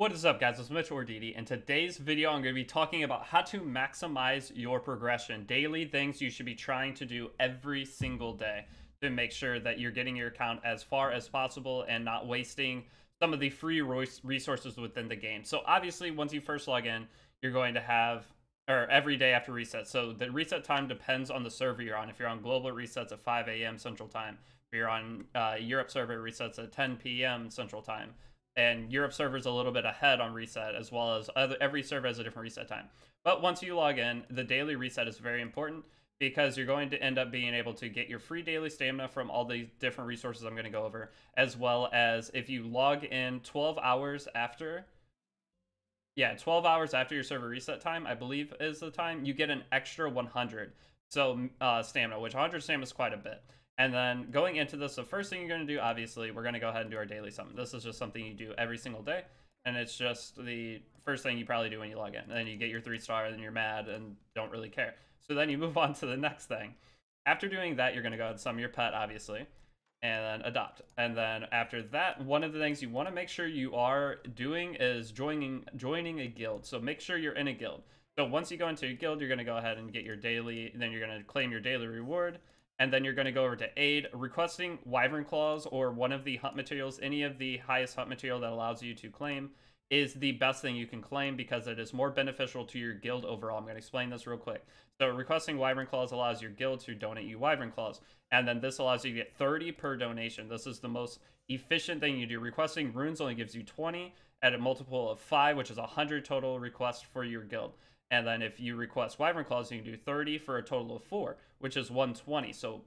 What is up, guys? It's Mitch or Deity. In today's video, I'm going to be talking about how to maximize your progression. Daily things you should be trying to do every single day to make sure that you're getting your account as far as possible and not wasting some of the free resources within the game. So obviously, once you first log in, you're going to have, or every day after reset. So the reset time depends on the server you're on. If you're on global, it resets at 5 a.m. Central Time. If you're on Europe server, it resets at 10 p.m. Central Time. And Europe server's a little bit ahead on reset, as well as every server has a different reset time. But once you log in, the daily reset is very important because you're going to end up being able to get your free daily stamina from all the different resources I'm going to go over, as well as if you log in 12 hours after, 12 hours after your server reset time, I believe is the time, you get an extra 100 stamina, which 100 stamina is quite a bit. And then going into this, the first thing you're going to do, obviously, we're going to go ahead and do our daily summon. This is just something you do every single day, and it's just the first thing you probably do when you log in. And then you get your 3-star, and then you're mad and don't really care. So then you move on to the next thing. After doing that, you're going to go ahead and summon your pet, obviously, and then adopt. And then after that, one of the things you want to make sure you are doing is joining a guild. So make sure you're in a guild. So once you go into a guild, you're going to go ahead and get your daily, then you're going to claim your daily reward. And then you're going to go over to aid, requesting Wyvern claws or one of the hunt materials. Any of the highest hunt material that allows you to claim is the best thing you can claim because it is more beneficial to your guild overall. I'm going to explain this real quick. So requesting Wyvern claws allows your guild to donate you Wyvern claws. And then this allows you to get 30 per donation. This is the most efficient thing you do. Requesting runes only gives you 20 at a multiple of 5, which is 100 total requests for your guild. And then if you request Wyvern claws, you can do 30 for a total of 4, which is 120. So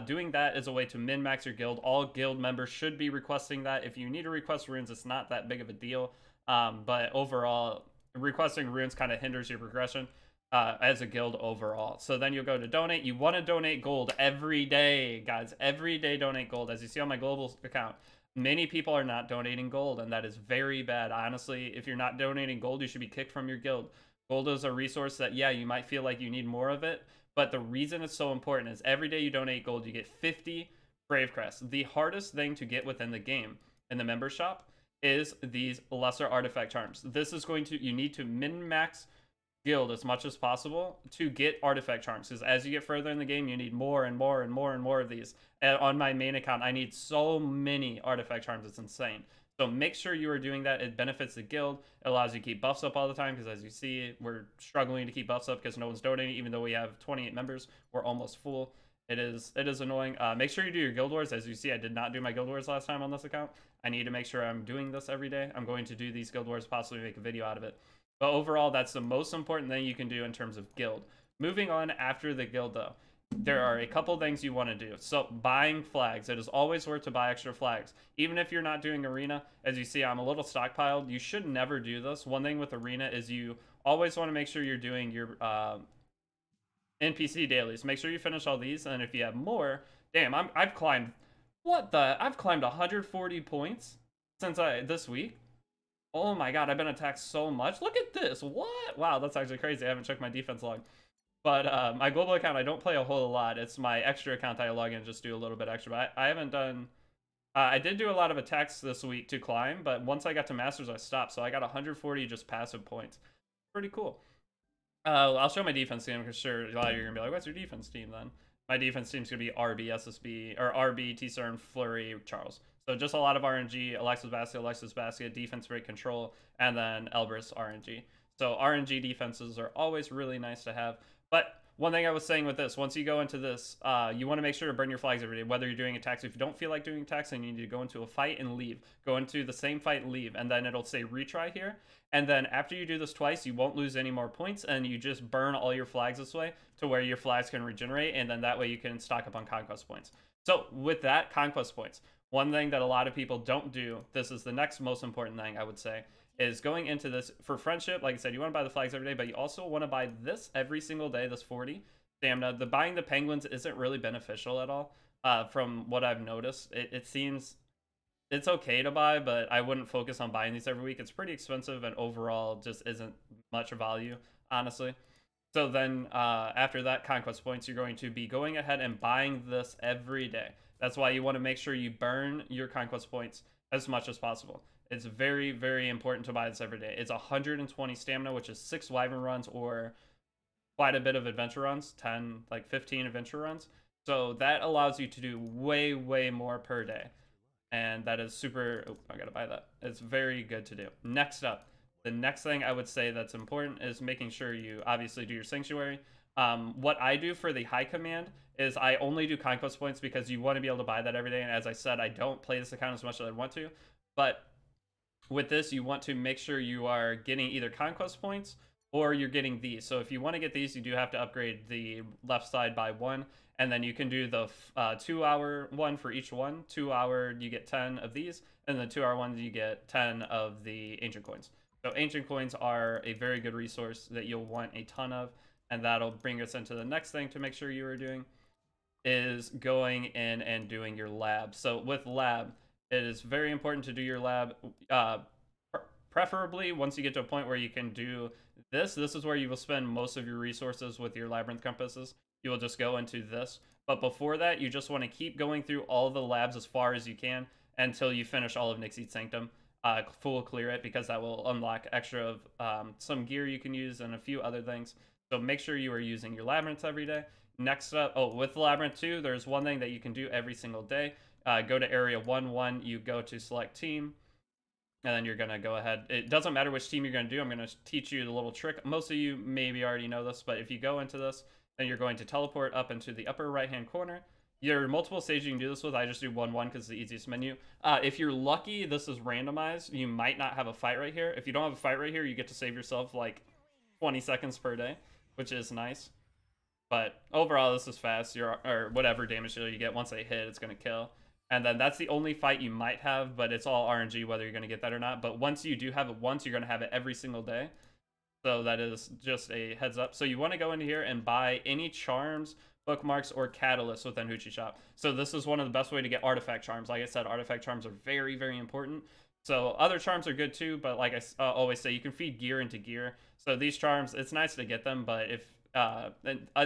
doing that is a way to min-max your guild. All guild members should be requesting that. If you need to request runes, it's not that big of a deal. But overall, requesting runes kind of hinders your progression as a guild overall. So then you'll go to donate. You want to donate gold every day, guys. Every day donate gold. As you see on my global account, many people are not donating gold, and that is very bad. Honestly, if you're not donating gold, you should be kicked from your guild. Gold is a resource that, yeah, you might feel like you need more of it, but the reason it's so important is every day you donate gold, you get 50 Brave Crests. The hardest thing to get within the game in the member shop is these lesser artifact charms. This is going to, you need to min-max guild as much as possible to get artifact charms, because as you get further in the game, you need more and more and more and more of these. And on my main account, I need so many artifact charms, it's insane. So make sure you are doing that. It benefits the guild. It allows you to keep buffs up all the time because, as you see, we're struggling to keep buffs up because no one's donating. Even though we have 28 members, we're almost full. It is annoying. Make sure you do your guild wars. As you see, I did not do my guild wars last time on this account. I need to make sure I'm doing this every day. I'm going to do these guild wars, possibly make a video out of it. But overall, that's the most important thing you can do in terms of guild. Moving on after the guild, though, there are a couple things you want to do. So buying flags, it is always worth to buy extra flags, even if you're not doing arena. As you see, I'm a little stockpiled. You should never do this. One thing with arena is you always want to make sure you're doing your NPC dailies. Make sure you finish all these, and if you have more, damn, I've climbed, I've climbed 140 points since this week. Oh my god, I've been attacked so much. Look at this. What? Wow, that's actually crazy. I haven't checked my defense log. But my global account, I don't play a whole lot. It's my extra account I log in and just do a little bit extra. But I haven't done... I did do a lot of attacks this week to climb, but once I got to Masters, I stopped. So I got 140 just passive points. Pretty cool. I'll show my defense team because sure, a lot of you are going to be like, what's your defense team then? My defense team's going to be RB, SSB, or RB, T-Cern, Flurry, Charles. So just a lot of RNG, Alexis Basket, defense rate control, and then Elbrus RNG. So RNG defenses are always really nice to have. But one thing I was saying with this, once you go into this, you want to make sure to burn your flags every day, whether you're doing attacks. If you don't feel like doing attacks, then you need to go into a fight and leave. Go into the same fight and leave, and then it'll say retry here. And then after you do this twice, you won't lose any more points, and you just burn all your flags this way to where your flags can regenerate, and then that way you can stock up on conquest points. So with that, conquest points. One thing that a lot of people don't do, this is the next most important thing I would say, is going into this for friendship. Like I said, you want to buy the flags every day, but you also want to buy this every single day, this 40 stamina. The buying the penguins isn't really beneficial at all. From what I've noticed, it seems it's okay to buy, but I wouldn't focus on buying these every week. It's pretty expensive and overall just isn't much value, honestly. So then after that, conquest points, you're going to be going ahead and buying this every day. That's why you want to make sure you burn your conquest points as much as possible. It's very, very important to buy this every day. It's 120 stamina, which is 6 Wyvern runs or quite a bit of adventure runs, 10, like 15 adventure runs. So that allows you to do way, way more per day. And that is super, oh, I gotta buy that. It's very good to do. Next up, the next thing I would say that's important is making sure you obviously do your sanctuary. What I do for the high command is I only do conquest points because you want to be able to buy that every day. And as I said, I don't play this account as much as I want to. But with this, you want to make sure you are getting either conquest points or you're getting these. So if you want to get these, you do have to upgrade the left side by 1. And then you can do the 2-hour one for each one. 2-hour, you get 10 of these. And the 2-hour ones, you get 10 of the ancient coins. So ancient coins are a very good resource that you'll want a ton of. And that'll bring us into the next thing to make sure you are doing is going in and doing your lab. So with lab, it is very important to do your lab. Preferably once you get to a point where you can do this is where you will spend most of your resources with your labyrinth compasses. You will just go into this. But before that, you just want to keep going through all the labs as far as you can until you finish all of Nixie's Sanctum. Full clear it, because that will unlock extra of some gear you can use and a few other things. So make sure you are using your labyrinths every day. Next up, with the labyrinth too, there's one thing that you can do every single day. Go to area 1-1, you go to select team, and then you're going to go ahead. It doesn't matter which team you're going to do. I'm going to teach you the little trick. Most of you maybe already know this, but if you go into this, then you're going to teleport up into the upper right-hand corner. There are multiple stages you can do this with. I just do 1-1 because it's the easiest menu. If you're lucky, this is randomized. You might not have a fight right here. If you don't have a fight right here, you get to save yourself like 20 seconds per day, which is nice. But overall, this is fast. Or whatever damage you get, once they hit, it's going to kill. And then that's the only fight you might have, but it's all RNG whether you're going to get that or not. But once you do have it once, you're going to have it every single day. So that is just a heads up. So you want to go into here and buy any charms, bookmarks, or catalysts within Hoochie Shop. So this is one of the best way to get artifact charms. Like I said, artifact charms are very, very important. So other charms are good too, but like I always say, you can feed gear into gear. So these charms, it's nice to get them, but if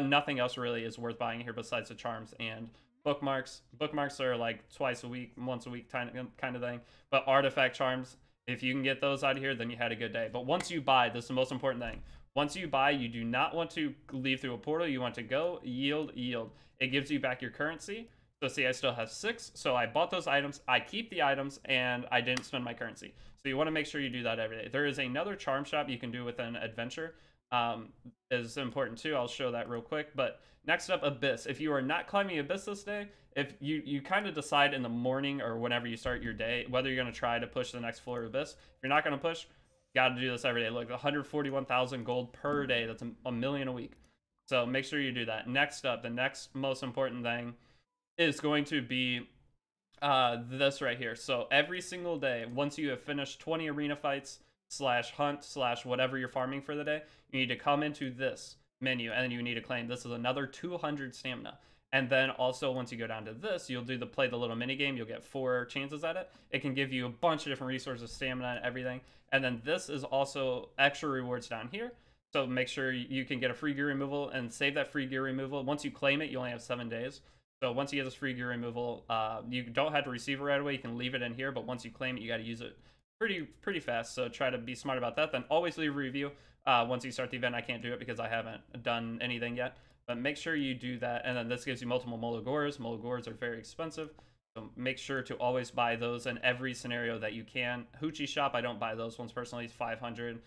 nothing else really is worth buying here besides the charms and bookmarks. Bookmarks are like twice a week, once a week kind of thing. But artifact charms, if you can get those out of here, then you had a good day. But once you buy, this is the most important thing. Once you buy, you do not want to leave through a portal. You want to go, yield. It gives you back your currency. So see, I still have 6. So I bought those items. I keep the items, and I didn't spend my currency. So you want to make sure you do that every day. There is another charm shop you can do within Adventure. Is important too. I'll show that real quick. But next up, Abyss. If you are not climbing Abyss this day, if you kind of decide in the morning or whenever you start your day whether you're going to try to push the next floor of Abyss. If you're not going to push, got to do this every day. Look, 141,000 gold per day. That's a million a week. So make sure you do that. Next up, the next most important thing is going to be this right here. So every single day, once you have finished 20 arena fights / hunt / whatever you're farming for the day, you need to come into this menu and then you need to claim this is another 200 stamina. And then also once you go down to this, you'll do play the little mini game. You'll get 4 chances at it. It can give you a bunch of different resources, stamina and everything. And then this is also extra rewards down here. So make sure you can get a free gear removal and save that free gear removal. Once you claim it, you only have 7 days. So once you get this free gear removal, you don't have to receive it right away. You can leave it in here, but once you claim it, you got to use it pretty fast. So try to be smart about that. Then always leave a review once you start the event. I can't do it because I haven't done anything yet, but make sure you do that. And then this gives you multiple Molagors. Molagors are very expensive, so make sure to always buy those in every scenario that you can. Hoochie Shop, I don't buy those ones personally. It's 500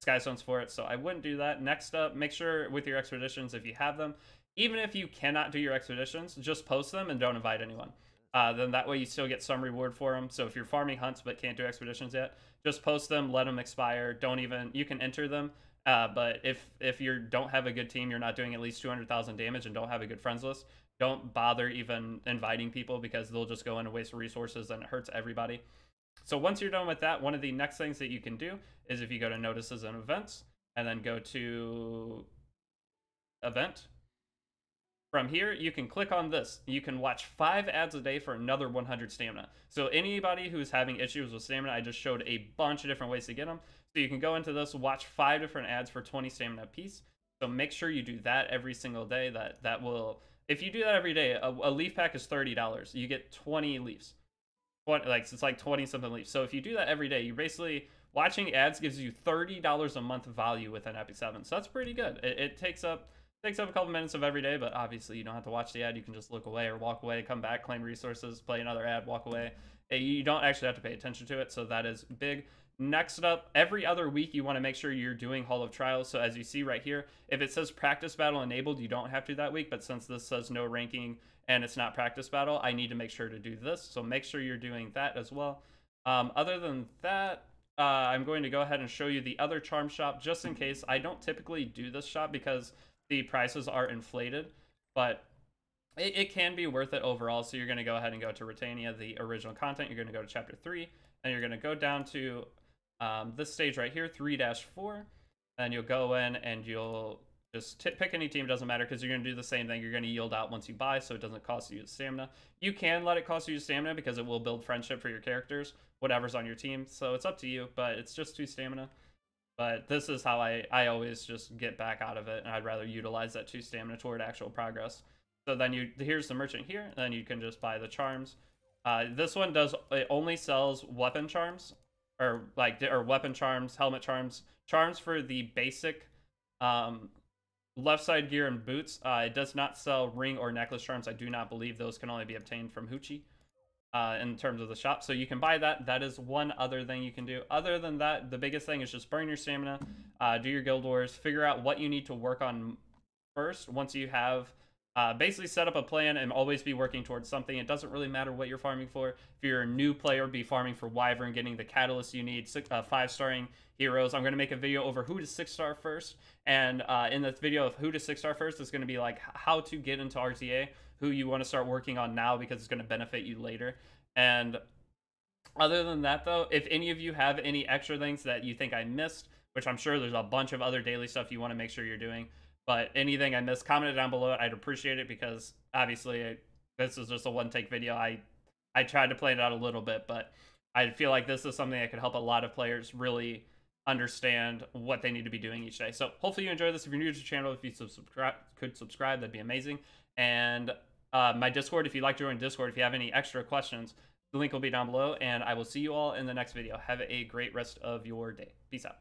Skystones for it, so I wouldn't do that. Next up, make sure with your expeditions, if you have them, even if you cannot do your expeditions, just post them and don't invite anyone. Then that way you still get some reward for them. So if you're farming hunts but can't do expeditions yet, just post them, let them expire. Don't even, you can enter them, but if you don't have a good team, you're not doing at least 200,000 damage and don't have a good friends list, don't bother even inviting people because they'll just go in and waste resources and it hurts everybody. So once you're done with that, one of the next things that you can do is if you go to notices and events and then go to event. From here, you can click on this. You can watch 5 ads a day for another 100 stamina. So anybody who's having issues with stamina, I just showed a bunch of different ways to get them. So you can go into this, watch 5 different ads for 20 stamina apiece. So make sure you do that every single day. That will, if you do that every day, a leaf pack is $30. You get 20 leaves. it's like 20 something leaves. So if you do that every day, you basically watching ads gives you $30 a month value within Epic 7. So that's pretty good. It takes up a couple minutes of every day, but obviously you don't have to watch the ad. You can just look away or walk away, come back, claim resources, play another ad, walk away. You don't actually have to pay attention to it, so that is big. Next up, every other week you want to make sure you're doing Hall of Trials. So as you see right here, if it says practice battle enabled, you don't have to that week, but since this says no ranking and it's not practice battle, I need to make sure to do this. So make sure you're doing that as well. Other than that, I'm going to go ahead and show you the other charm shop just in case. I don't typically do this shop because the prices are inflated, but it can be worth it overall. So you're going to go ahead and go to Britannia, the original content. You're going to go to chapter 3, and you're going to go down to this stage right here, 3-4, and you'll go in and you'll just pick any team. It doesn't matter because you're going to do the same thing. You're going to yield out once you buy, so it doesn't cost you stamina. You can let it cost you stamina because it will build friendship for your characters, whatever's on your team. So it's up to you, but it's just 2 stamina. But this is how I always just get back out of it, and I'd rather utilize that 2 stamina toward actual progress. So then here's the merchant here, and then you can just buy the charms. This one it only sells weapon charms, or weapon charms, helmet charms, charms for the basic left side gear and boots. It does not sell ring or necklace charms. I do not believe those can only be obtained from Hoochie. In terms of the shop, so you can buy that. That is one other thing you can do. Other than that, the biggest thing is just burn your stamina, do your guild wars, figure out what you need to work on first. Once you have basically set up a plan and always be working towards something. It doesn't really matter what you're farming for. If you're a new player, be farming for Wyvern, getting the catalyst you need, 5-starring heroes. I'm going to make a video over who to 6-star first, and in this video of who to 6-star first is going to be like how to get into RTA, who you want to start working on now because it's going to benefit you later. And other than that, though, if any of you have any extra things that you think I missed, which I'm sure there's a bunch of other daily stuff you want to make sure you're doing, but anything I missed, comment it down below. I'd appreciate it because obviously this is just a one-take video. I tried to plan it out a little bit, but I feel like this is something that could help a lot of players really understand what they need to be doing each day. So hopefully you enjoy this. If you're new to the channel, if you could subscribe, that'd be amazing. And my Discord, if you'd like to join Discord, if you have any extra questions, the link will be down below, and I will see you all in the next video. Have a great rest of your day. Peace out.